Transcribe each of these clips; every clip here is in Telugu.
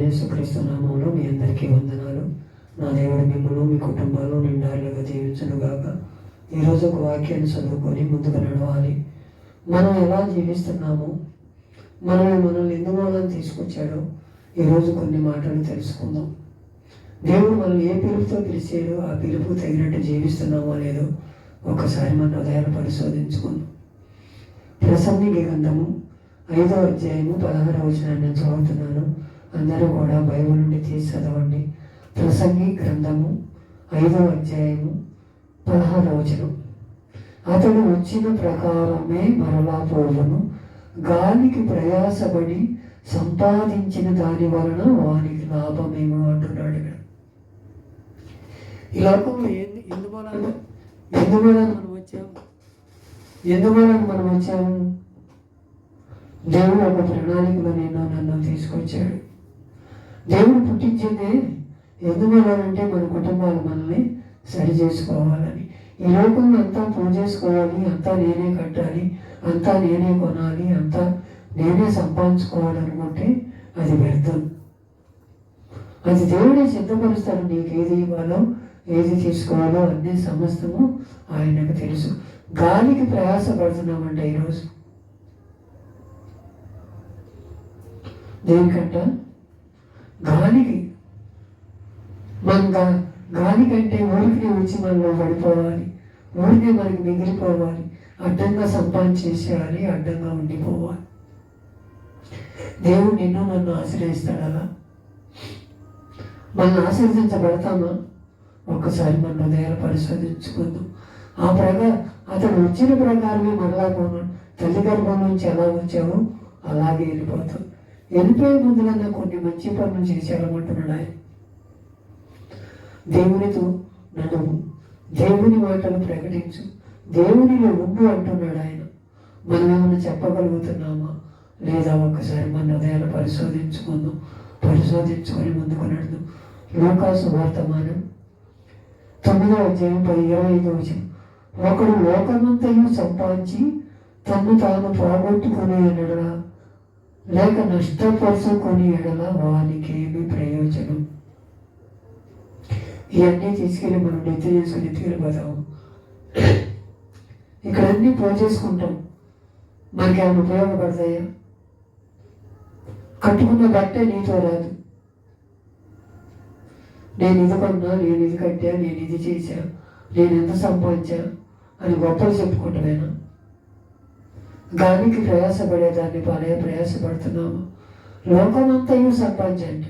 యేసుక్రీస్తు నామములో మీ అందరికీ వందనాలు. నా దేవుడు మిమ్మల్ని మీ కుటుంబాలు నిండారులుగా దీవించునుగాక. ఈరోజు ఒక వాక్యాన్ని చదువుకొని ముందుకు నడవాలి. మనం ఎలా జీవిస్తున్నామో, మనల్ని ఎందువల్ల తీసుకొచ్చాడో ఈరోజు కొన్ని మాటలు తెలుసుకుందాం. దేవుడు మనల్ని ఏ పిలుపుతో పిలిచాడో ఆ పిలుపు తగినట్టు జీవిస్తున్నామో లేదో ఒకసారి మన హృదయాలు పరిశోధించుకుందాం. ప్రసంగి గ్రంథము 5వ అధ్యాయము 16వ వచనాన్ని నేను చదువుతున్నాను. అందరూ కూడా బైబిల్ నుండి తీసి చదవండి. ప్రసంగి గ్రంథము 5వ అధ్యాయము 16వ వచనం. అతడు వచ్చిన ప్రకారమే మరలా పోవును, గాలికి ప్రయాసపడి సంపాదించిన దాని వలన వానికి లాభమేమో అంటున్నాడు. ఇక్కడ ఈ లోకంలో ఎందువలన మనం వచ్చాము? దేవుడు ఒక ప్రణాళికలో నన్ను తీసుకొచ్చాడు. దేవుడు పుట్టించిందే ఎందువలనంటే మన కుటుంబాలు మనల్ని సరి చేసుకోవాలని. ఈ లోకంలో అంతా పూజేసుకోవాలి, అంతా నేనే కట్టాలి, అంతా నేనే కొనాలి, అంతా నేనే సంపాదించుకోవాలనుకుంటే అది వ్యర్థం. అది దేవుడే సిద్ధపరుస్తాడు. నీకు ఏది ఇవ్వాలో ఏది తీసుకోవాలో అన్ని సమస్తము ఆయనకు తెలుసు. గాలికి ప్రయాసపడుతున్నామంటే ఈరోజు దేనికంట? గాలికి. గాలికంటే ఊరికి వచ్చి మనలో పడిపోవాలి, ఊరికే మనకి మిగిలిపోవాలి, అడ్డంగా సంపాదించేసేయాలి, అడ్డంగా ఉండిపోవాలి. దేవుడు నిన్ను నన్ను ఆశ్రయిస్తాడు. అలా మనల్ని ఆశీర్వదించబడతామా? ఒక్కసారి మన హృదయాలు పరిశోధించుకుందాం. అతడు వచ్చిన ప్రకారమే మరలా పోను. తల్లి గర్భం నుంచి ఎలా వచ్చావో అలాగే వెళ్ళిపోతాం. వెళ్ళిపోయే ముందులన్నా కొన్ని మంచి పనులు చేసేయాలమంటున్నాడు ఆయన. దేవునితో నడుము, దేవుని మాటలు ప్రకటించు, దేవునిలో ఉండు అంటున్నాడు ఆయన. మనం ఏమైనా చెప్పగలుగుతున్నామా లేదా? ఒక్కసారి మన హృదయాలు పరిశోధించుకుందాం. పరిశోధించుకొని ముందుకు నడుదాం. లూకాసు వర్తమానం 9వ అధ్యాయం 25వ వచనం. ఒకడు లోకమంతయు సంపాదించి తను తాను పోగొట్టుకునే ఎడల లేక నష్టపరుచుకొని ఎడల వానికి ఏమి ప్రయోజనం? ఇవన్నీ తీసుకెళ్ళి మనం నెత్తి చేసుకుని ఎత్తుకెళ్ళిపోతాము. ఇక్కడ అన్నీ పోజేసుకుంటాం. మనకి ఏమైనా ఉపయోగపడతాయా? కట్టుకున్న బట్టే నీతో రాదు. నేను ఇది కొన్నా, నేను ఇది కట్టా, నేను ఇది చేశా, నేను ఎంత సంపాదించా అని గొప్పలు చెప్పుకుంటామేనా? గాలికి ప్రయాసపడేదాన్ని ప్రయాసపడుతున్నాము. లోకమంతయు సంపాదించండి.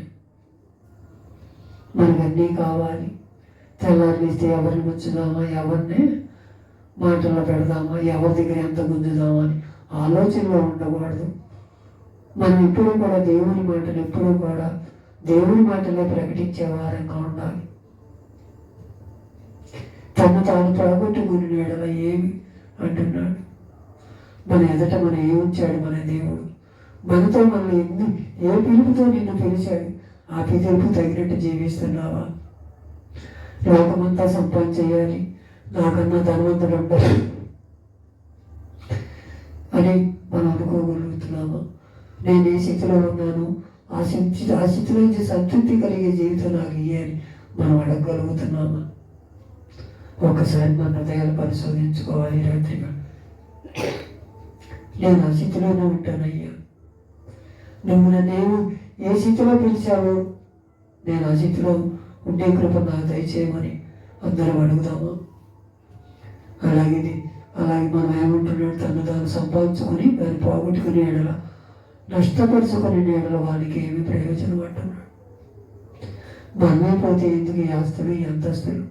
మనకన్నీ కావాలి. తెల్లారిస్తే ఎవరిని వచ్చుదామా, ఎవరిని మాటల్లో పెడదామా, ఎవరి దగ్గర ఎంత గుంజుదామా అని ఆలోచనలో ఉండకూడదు. మనం ఎప్పుడూ కూడా దేవుని మాటలే ప్రకటించే వారంగా ఉండాలి. తను తాను పోగొట్టుకుని ఎడల ఏమి అంటున్నాడు? మన ఎదుట మన ఏముంచాడు మన దేవుడు? మనతో మనల్ని ఏ పిలుపుతో నిన్ను పిలిచాడు? ఆ పిలుపు తగినట్టు జీవిస్తున్నావా? లోకమంతా సంపాదించేయాలి, నాకన్నా ధనవంతుడు ఉంటారు అని మనం అనుకోగలుగుతున్నామా? నేను ఏ స్థితిలో ఉన్నాను, ఆ స్థితిలో నుంచి సంతృప్తి కలిగే జీవితం నాకు ఇయ్యాలి మనం అడగగలుగుతున్నామా? ఒకసారి మన హృదయాలు పరిశోధించుకోవాలి. రాత్రిగా నేను ఆ స్థితిలోనే ఉంటానయ్యా, నువ్వు నన్నేమో ఏ స్థితిలో పిలిచావో నేను ఆ స్థితిలో ఉండే కృప నాకు దయచేయమని అందరం అడుగుదామా? అలాగే మనం ఏమంటున్నాడు? దాన్ని సంపాదించుకొని దాన్ని పోగొట్టుకునే ఎడల నష్టపరుచుకునే ఎడల వానికి ఏమి ప్రయోజనం అంటున్నాడు. మనమే పోతే ఎందుకు ఈ ఆస్తులు, ఈ అంతస్తులు?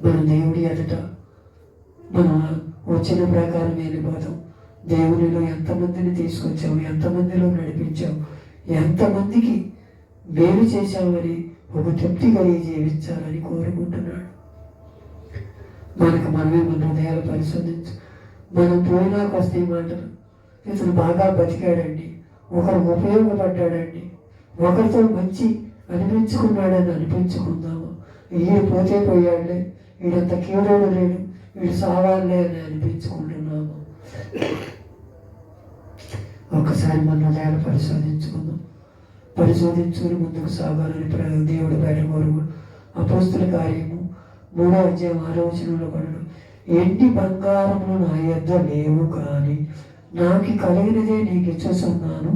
మన దేవుడి ఎదుట మనం వచ్చిన ప్రకారం వెళ్ళిపోతాం. దేవునిలో ఎంతమందిని తీసుకొచ్చావు, ఎంతమందిలో నడిపించావు, ఎంతమందికి మేలు చేశామని ఒక తృప్తి కలిగి జీవించాలని కోరుకుంటున్నాడు. మనమే మన హృదయాలు పరిశోధించు. మనం పోయినాక వస్తే మాటలు, ఇతను బాగా బతికాడండి, ఒకరికి ఉపయోగపడ్డాడండి, ఒకరితో మంచి అనిపించుకున్నాడని అనిపించుకుందాము. వీడు పోతే పోయాడులే, వీడంత కీడోడు లేడు, వీడు సావాలే అని అనిపించుకుంటున్నాము. ఒక ఒకసారి మన హృదయాలు పరిశోధించుకుని ముందుకు సాగాలని దేవుడు బయట కోరుకు. అపోస్తుల కార్యము 3వ అధ్యాయం 6వ వచనంలో కూడా, ఎండి బంగారములు నా యొద్ద లేవు కానీ నాకు కలిగినదే నీకు ఇచ్చుచున్నాను,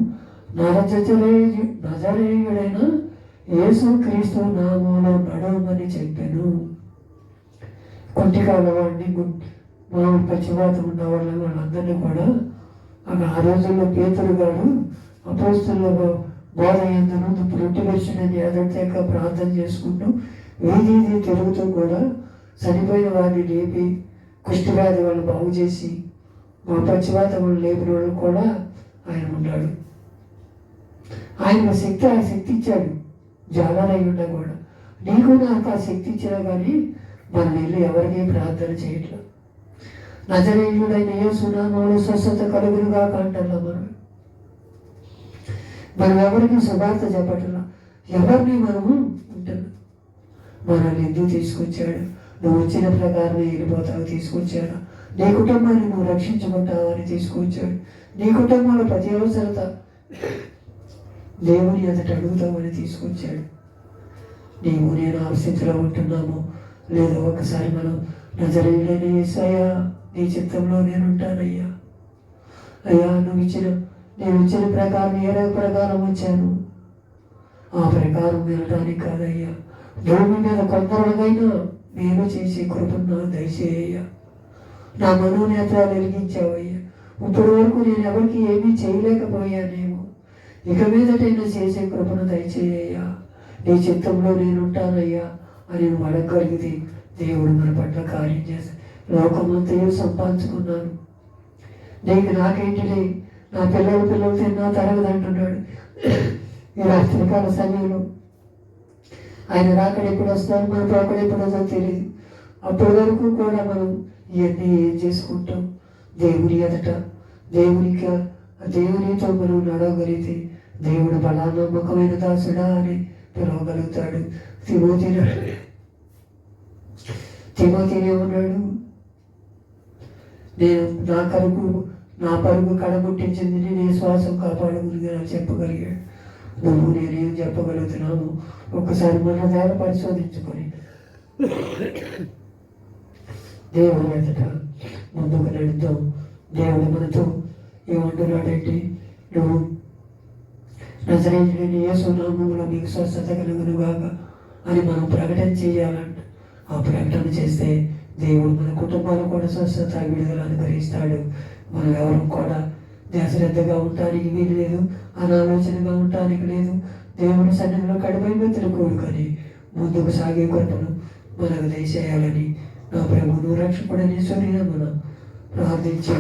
నజరేయుడైన యేసు క్రీస్తు నామములో నడవమని చెప్పాను. కొంటికాల వాడిని, మామూలు పచ్చివాతం ఉన్న వాళ్ళందరినీ కూడా ఆ రోజుల్లో పేతురు గారు అపోస్తుల బోధ ఎందును రొట్టె విరిచినది ఎదటక ప్రార్థన చేసుకుంటూ వీధి తిరుగుతూ కూడా చనిపోయిన వారిని లేపి, కుష్ఠవ్యాధి వాళ్ళు బాగు చేసి, మా పచ్చివాత వాళ్ళు లేపిన వాళ్ళు కూడా ఆయన ఉన్నాడు. ఆయన శక్తి ఇచ్చాడు. జాలరై ఉన్నా కూడా నీకు నాకు ఆ శక్తి ఇచ్చినా కానీ మన వెళ్ళి ఎవరికీ ప్రార్థన చేయట్లా. నజరేయుడైన యేసు నామములో స్వస్థత కలుగునుగా అంటారా? మనం ఎవరికి శుభార్త చెప్పట్లా. ఎవరిని మనము ఉంటున్నాం. మనల్ని ఎందుకు తీసుకొచ్చాడు? నువ్వు వచ్చిన ప్రకారం వెళ్ళిపోతావు తీసుకొచ్చాడు. నీ కుటుంబాన్ని నువ్వు రక్షించుకుంటావు అని తీసుకొచ్చాడు. నీ కుటుంబంలో ప్రతి అవసరత దేవుని ఎదుట అడుగుతామని తీసుకొచ్చాడు. నీవు నేను ఆ స్థితిలో ఉంటున్నాము లేదో ఒకసారి మనం నజరేయుడైన యేసయ్యా నీ చిత్తంలో నేను ఉంటానయ్యా, అయ్యా నేను ఇచ్చిన ప్రకారం ఏ ప్రకారం వచ్చాను ఆ ప్రకారం వెళ్ళడానికి కాదయ్యా, భూమి మీద కొందరులకైనా నేను చేసే కృపను దయచేయ్యా. నా మనోనేత్రాలు వెలిగించావయ్యా. ఇప్పటి వరకు నేను ఎవరికి ఏమీ చేయలేకపోయానేమో, ఇక మీదటైనా చేసే కృపను దయచేయ్యా. నీ చిత్తంలో నేను ఉంటానయ్యా అని నువ్వు అడగగలిగితే దేవుడు మన పట్ల కార్యం చేస్తాడు. లోకమంతయో సంపాదించుకున్నాను, నీకు నాకేంటిలే, నా పిల్లలు తిన్నా తరగదు అంటున్నాడు. ఈ రాత్రికాల సమయంలో ఆయన రాకడ ఎప్పుడు వస్తారు, మన పోకడ ఎప్పుడు వస్తుందో తెలియదు. అప్పటి వరకు కూడా మనం ఇవన్నీ ఏం చేసుకుంటాం? దేవుని ఎదుట దేవునితో మనం నడవగలిగితే దేవుడు బలా నమ్మకమైన దాసుడా అని పిలవగలుగుతాడు. తిమోతిని ఏమన్నాడు? నేను నా పరుగు కడముట్టించింది, నేను శ్వాసం కాపాడుకుని చెప్పగలిగాడు. నువ్వు నేనేం చెప్పగలుగుతున్నాము? ఒక్కసారి మన హృదయాలు పరిశోధించుకొని దేవుని ఎదుట ముందుకు నడుద్దాం. దేవుడు మనతో ఏమంటున్నాడంటే, నువ్వు నజరేయుడైన యేసు నామములో మీకు స్వస్థత కలుగునుగాక అని మనం ప్రకటన చేయాలంట. ఆ ప్రకటన చేస్తే దేవుడు మన కుటుంబాలు కూడా స్వస్థత విడుదల అనుగ్రహిస్తాడు. మనం ఎవరు కూడా శ్రద్ధగా ఉండటానికి వీలు లేదు, అనాలోచనగా ఉండటానికి లేదు. దేవుని సన్నిధిలో కడిపై మెత్తలు కోరుకొని ముందుకు సాగే కృపను మనకు దయచేయాలని నా ప్రభువును రక్షకుడని సూర్యమున ప్రార్థించి